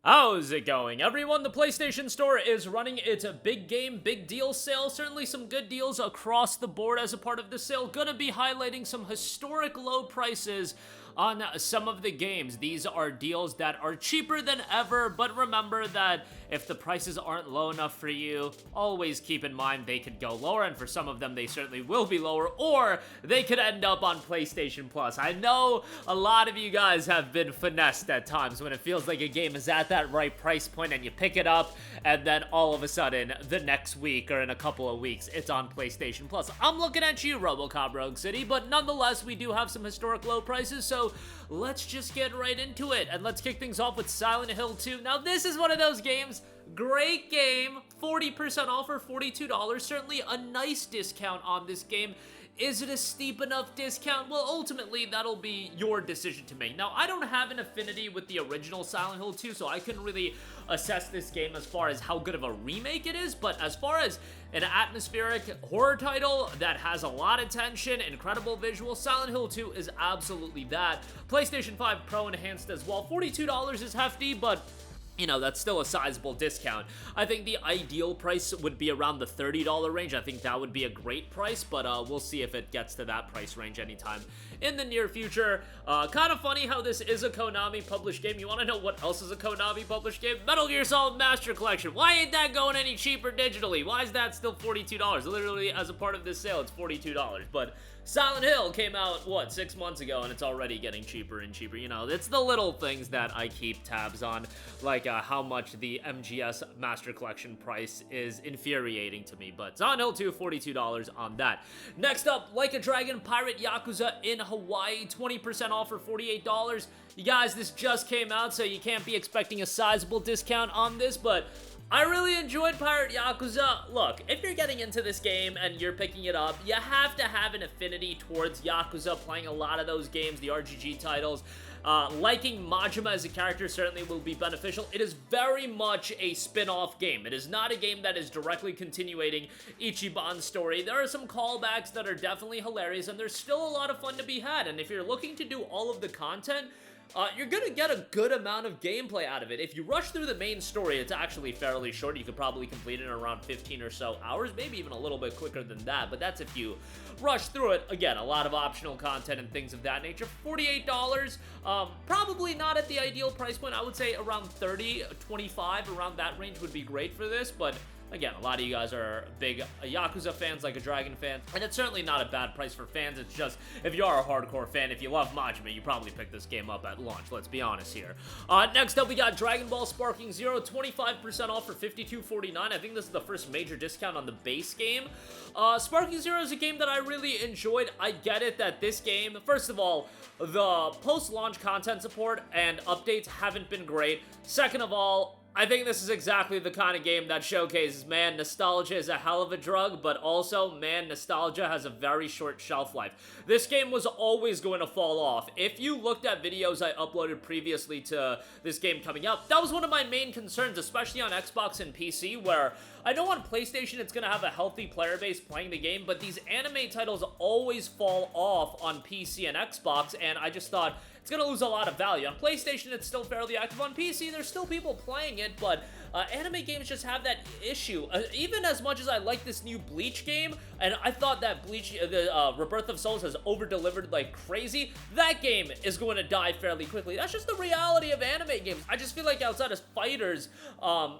How's it going, everyone? The PlayStation Store is running its big game, big deal sale. Certainly some good deals across the board as a part of the sale. Gonna be highlighting some historic low prices on some of the games. These are deals that are cheaper than ever, but remember that if the prices aren't low enough for you, always keep in mind they could go lower, and for some of them they certainly will be lower, or they could end up on PlayStation Plus. I know a lot of you guys have been finessed at times when it feels like a game is at that right price point and you pick it up, and then all of a sudden, the next week or in a couple of weeks, it's on PlayStation Plus. I'm looking at you, RoboCop Rogue City, but nonetheless, we do have some historic low prices, so let's just get right into it, and let's kick things off with Silent Hill 2. Now, this is one of those games, great game, 40% off for $42, certainly a nice discount on this game. Is it a steep enough discount? Well, ultimately, that'll be your decision to make. Now, I don't have an affinity with the original Silent Hill 2, so I couldn't really assess this game as far as how good of a remake it is, but as far as an atmospheric horror title that has a lot of tension, incredible visuals, Silent Hill 2 is absolutely that. PlayStation 5 Pro enhanced as well. $42 is hefty, but you know, that's still a sizable discount. I think the ideal price would be around the $30 range. I think that would be a great price, but we'll see if it gets to that price range anytime in the near future. Kind of funny how this is a Konami published game. You want to know what else is a Konami published game? Metal Gear Solid Master Collection. Why ain't that going any cheaper digitally? Why is that still $42? Literally, as a part of this sale, it's $42. But Silent Hill came out, what, 6 months ago, and it's already getting cheaper and cheaper. You know, it's the little things that I keep tabs on, like how much the MGS Master Collection price is infuriating to me. But Silent Hill 2, $42 on that. Next up, Like a Dragon Pirate Yakuza in Hawaii, 20% off for $48. You guys, this just came out, so you can't be expecting a sizable discount on this, but I really enjoyed Pirate Yakuza. Look, if you're getting into this game and you're picking it up, you have to have an affinity towards Yakuza, playing a lot of those games, the RGG titles. Liking Majima as a character certainly will be beneficial. It is very much a spin-off game. It is not a game that is directly continuating Ichiban's story. There are some callbacks that are definitely hilarious, and there's still a lot of fun to be had. And if you're looking to do all of the content, you're gonna get a good amount of gameplay out of it. If you rush through the main story, it's actually fairly short. You could probably complete it in around 15 or so hours, maybe even a little bit quicker than that, but that's if you rush through it. Again, a lot of optional content and things of that nature. $48, probably not at the ideal price point. I would say around $30, $25, around that range would be great for this, but again, a lot of you guys are big Yakuza fans, Like a Dragon fans, and it's certainly not a bad price for fans. It's just, if you are a hardcore fan, if you love Majima, you probably picked this game up at launch, let's be honest here. Next up, we got Dragon Ball Sparking Zero, 25% off for $52.49. I think this is the first major discount on the base game. Sparking Zero is a game that I really enjoyed. I get it that this game, first of all, the post-launch content support and updates haven't been great. Second of all, I think this is exactly the kind of game that showcases, man, nostalgia is a hell of a drug, but also, man, nostalgia has a very short shelf life. This game was always going to fall off. If you looked at videos I uploaded previously to this game coming out, that was one of my main concerns, especially on Xbox and PC, where I know on PlayStation it's going to have a healthy player base playing the game, but these anime titles always fall off on PC and Xbox, and I just thought, it's going to lose a lot of value. On PlayStation, it's still fairly active. On PC, there's still people playing it, but anime games just have that issue. Even as much as I like this new Bleach game, and I thought that Bleach, Rebirth of Souls has over-delivered like crazy, that game is going to die fairly quickly. That's just the reality of anime games. I just feel like outside of fighters,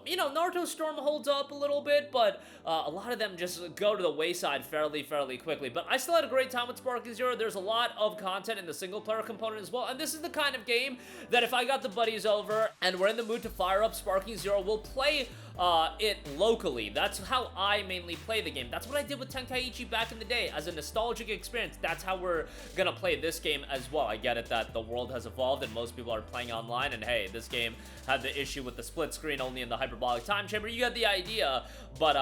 you know, Naruto Storm holds up a little bit, but a lot of them just go to the wayside fairly quickly. But I still had a great time with Sparking Zero. There's a lot of content in the single-player component as well, and this is the kind of game that if I got the buddies over and we're in the mood to fire up Sparking Zero, we'll play it locally. That's how I mainly play the game. That's what I did with Tenkaichi back in the day. As a nostalgic experience, that's how we're gonna play this game as well. I get it that the world has evolved and most people are playing online, and hey, this game had the issue with the split screen only in the hyperbolic time chamber. You get the idea, but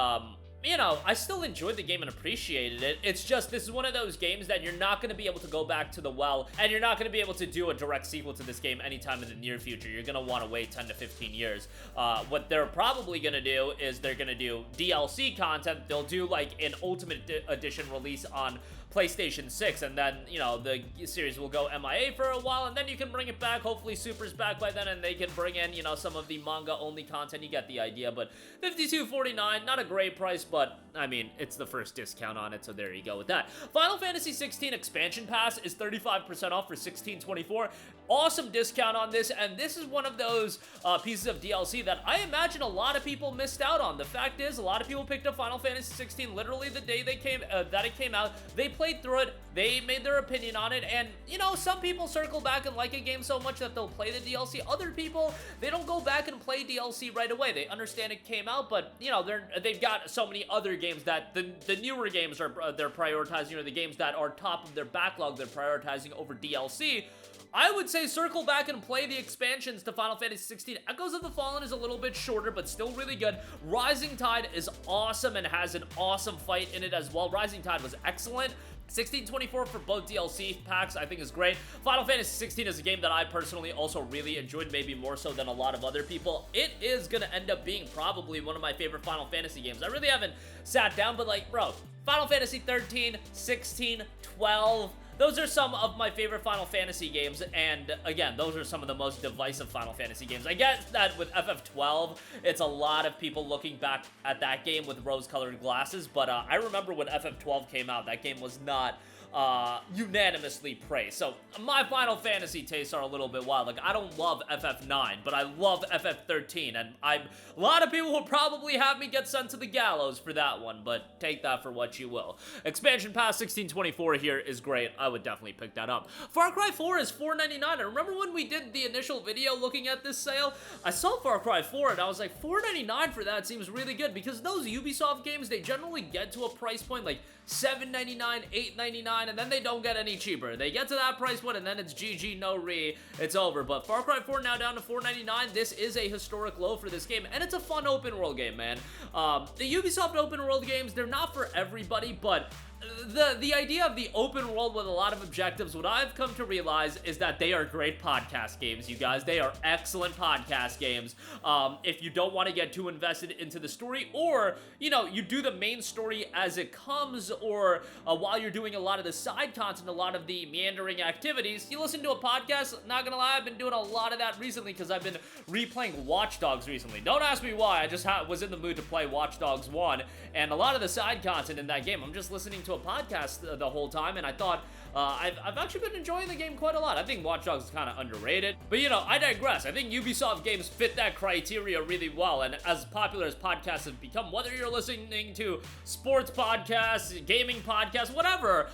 you know, I still enjoyed the game and appreciated it. It's just, this is one of those games that you're not going to be able to go back to the well, and you're not going to be able to do a direct sequel to this game anytime in the near future. You're going to want to wait 10 to 15 years. What they're probably going to do is they're going to do DLC content. They'll do like an Ultimate Edition release on PlayStation 6, and then, you know, the series will go MIA for a while, and then you can bring it back. Hopefully Super's back by then, and they can bring in, you know, some of the manga-only content. You get the idea, but $52.49, not a great price, but, I mean, it's the first discount on it, so there you go with that. Final Fantasy 16 Expansion Pass is 35% off for $16.24. Awesome discount on this, and this is one of those pieces of DLC that I imagine a lot of people missed out on. The fact is, a lot of people picked up Final Fantasy 16 literally the day they that it came out. They played through it, they made their opinion on it, and, you know, some people circle back and like a game so much that they'll play the DLC. Other people, they don't go back and play DLC right away. They understand it came out, but, you know, they've got so many other games that the newer games they're prioritizing, or the games that are top of their backlog they're prioritizing over DLC. I would say circle back and play the expansions to Final Fantasy 16. Echoes of the Fallen is a little bit shorter, but still really good. Rising Tide is awesome and has an awesome fight in it as well. Rising Tide was excellent. $16.24 for both DLC packs, I think, is great. Final Fantasy 16 is a game that I personally also really enjoyed, maybe more so than a lot of other people. It is gonna end up being probably one of my favorite Final Fantasy games. I really haven't sat down, but, like, bro, Final Fantasy 13, 16, 12... those are some of my favorite Final Fantasy games, and again, those are some of the most divisive Final Fantasy games. I get that with FF12, it's a lot of people looking back at that game with rose-colored glasses, but I remember when FF12 came out, that game was not unanimously praised. So my Final Fantasy tastes are a little bit wild. Like, I don't love FF9, but I love FF13, and a lot of people will probably have me get sent to the gallows for that one, but take that for what you will. Expansion Pass 1624 here is great. I would definitely pick that up. Far Cry 4 is $4.99. I remember when we did the initial video looking at this sale, I saw Far Cry 4 and I was like, $4.99 for that seems really good, because those Ubisoft games, they generally get to a price point like $7.99, $8.99, and then they don't get any cheaper. They get to that price point, and then it's GG, no re, it's over. But Far Cry 4 now down to $4.99. This is a historic low for this game, and it's a fun open world game, man. The Ubisoft open world games, they're not for everybody, but the idea of the open world with a lot of objectives, what I've come to realize is that they are great podcast games, you guys. They are excellent podcast games. If you don't want to get too invested into the story, or, you know, you do the main story as it comes, or while you're doing a lot of the side content, a lot of the meandering activities, you listen to a podcast. Not gonna lie, I've been doing a lot of that recently because I've been replaying Watch Dogs recently. Don't ask me why, I just was in the mood to play Watch Dogs 1, and a lot of the side content in that game, I'm just listening to a podcast the whole time, and I thought I've actually been enjoying the game quite a lot. I think Watch Dogs is kind of underrated, but, you know, I digress. I think Ubisoft games fit that criteria really well, and as popular as podcasts have become, whether you're listening to sports podcasts, gaming podcasts, whatever,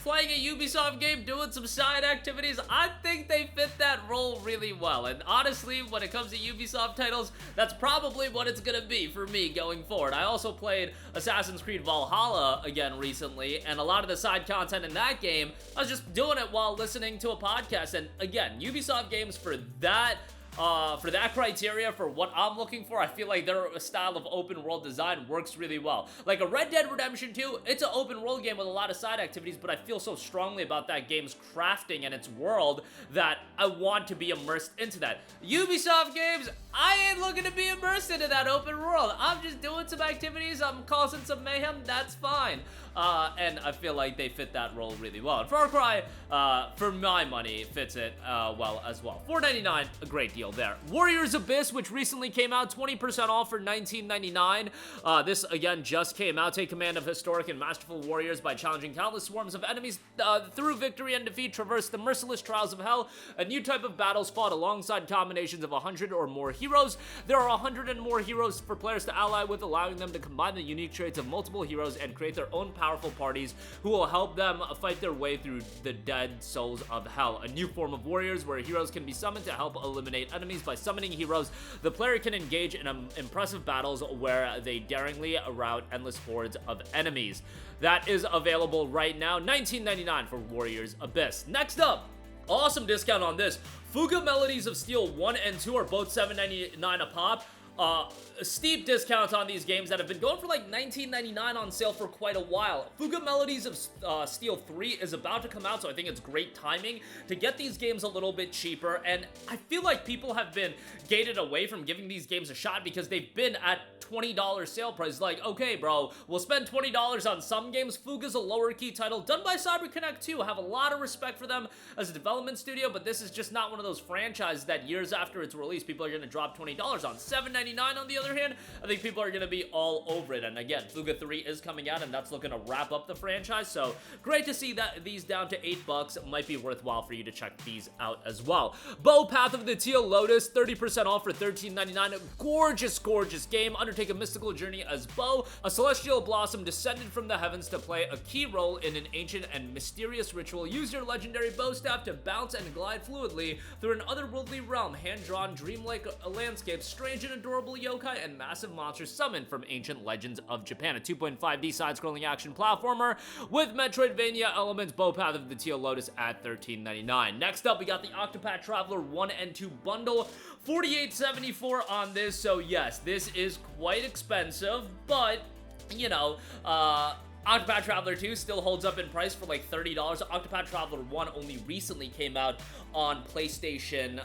playing a Ubisoft game, doing some side activities, I think they fit that role really well. And honestly, when it comes to Ubisoft titles, that's probably what it's gonna be for me going forward. I also played Assassin's Creed Valhalla again recently, and a lot of the side content in that game, I was just doing it while listening to a podcast. And again, Ubisoft games for that criteria, for what I'm looking for, I feel like their style of open world design works really well. Like a Red Dead Redemption 2, it's an open world game with a lot of side activities, but I feel so strongly about that game's crafting and its world that I want to be immersed into that. Ubisoft games, I ain't looking to be immersed into that open world. I'm just doing some activities, I'm causing some mayhem, that's fine. And I feel like they fit that role really well. And Far Cry, for my money, fits it well as well. $4.99, a great deal there. Warriors Abyss, which recently came out, 20% off for $19.99. This, again, just came out. Take command of historic and masterful warriors by challenging countless swarms of enemies through victory and defeat. Traverse the merciless trials of hell. A new type of battles fought alongside combinations of 100 or more heroes. There are 100 and more heroes for players to ally with, allowing them to combine the unique traits of multiple heroes and create their own powerful parties who will help them fight their way through the dead souls of hell. A new form of warriors where heroes can be summoned to help eliminate enemies. By summoning heroes, the player can engage in impressive battles where they daringly rout endless hordes of enemies. That is available right now, $19.99 for Warriors Abyss. Next up, awesome discount on this. Fuga Melodies of Steel 1 and 2 are both $7.99 a pop. steep discounts on these games that have been going for like $19.99 on sale for quite a while. Fuga Melodies of Steel 3 is about to come out, so I think it's great timing to get these games a little bit cheaper, and I feel like people have been gated away from giving these games a shot because they've been at $20 sale price. Like, okay, bro, we'll spend $20 on some games. Fuga's a lower key title done by CyberConnect 2. I have a lot of respect for them as a development studio, but this is just not one of those franchises that years after its release, people are going to drop $20 on. $7.99 on the other hand, I think people are going to be all over it. And again, Fuga 3 is coming out, and that's looking to wrap up the franchise, so great to see that these down to $8. Might be worthwhile for you to check these out as well. Path of the Teal Lotus, 30% off for $13.99. Gorgeous, gorgeous game. Undertake a mystical journey as Bo, a celestial blossom descended from the heavens to play a key role in an ancient and mysterious ritual. Use your legendary bow staff to bounce and glide fluidly through an otherworldly realm. Hand-drawn, dreamlike landscapes, strange and adorable yokai, and massive monsters summoned from ancient legends of Japan. A 2.5D side-scrolling action platformer with Metroidvania elements. Path of the Teal Lotus at $13.99. Next up, we got the Octopath Traveler 1 and 2 bundle. $48.74 on this, so yes, this is quite expensive, but, you know, Octopath Traveler 2 still holds up in price for like $30. Octopath Traveler 1 only recently came out on PlayStation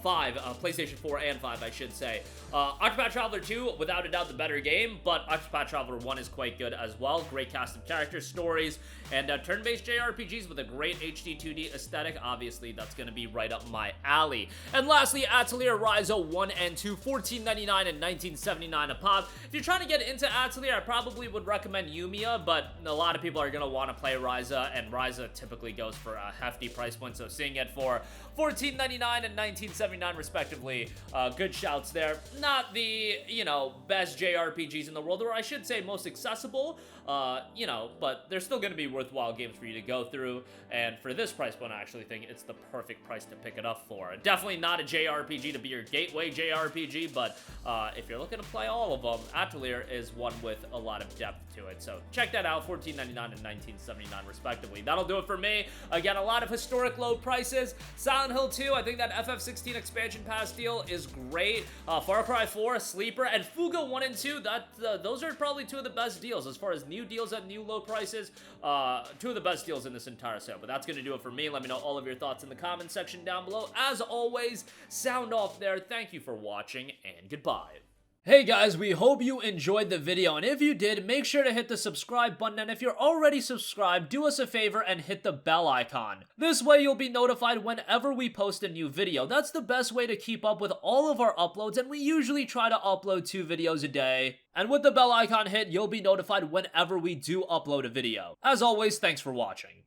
5, PlayStation 4 and 5, I should say. Octopath Traveler 2, without a doubt, the better game, but Octopath Traveler 1 is quite good as well. Great cast of characters, stories, and turn-based JRPGs with a great HD 2D aesthetic. Obviously, that's going to be right up my alley. And lastly, Atelier Ryza 1 and 2, $14.99 and $19.79 a pop. If you're trying to get into Atelier, I probably would recommend Yumiya, but a lot of people are going to want to play Ryza, and Ryza typically goes for a hefty price point, so seeing it for $14.99 and $19.79 respectively, good shouts there. Not the, you know, best JRPGs in the world, or I should say most accessible, you know, but they're still going to be worthwhile games for you to go through, and for this price point, I actually think it's the perfect price to pick it up for. Definitely not a JRPG to be your gateway JRPG, but if you're looking to play all of them, Atelier is one with a lot of depth to it, so check that out, $14.99 and $19.79 respectively. That'll do it for me. Again, a lot of historic low prices. Silent Hill 2, I think that FF16 expansion pass deal is great. Far Cry 4, a sleeper, and Fuga 1 and 2, those are probably two of the best deals as far as new deals at new low prices. Two of the best deals in this entire sale, but that's going to do it for me. Let me know all of your thoughts in the comment section down below. As always, sound off there. Thank you for watching, and goodbye. Hey guys, we hope you enjoyed the video, and if you did, make sure to hit the subscribe button, and if you're already subscribed, do us a favor and hit the bell icon. This way you'll be notified whenever we post a new video. That's the best way to keep up with all of our uploads, and we usually try to upload 2 videos a day. And with the bell icon hit, you'll be notified whenever we do upload a video. As always, thanks for watching.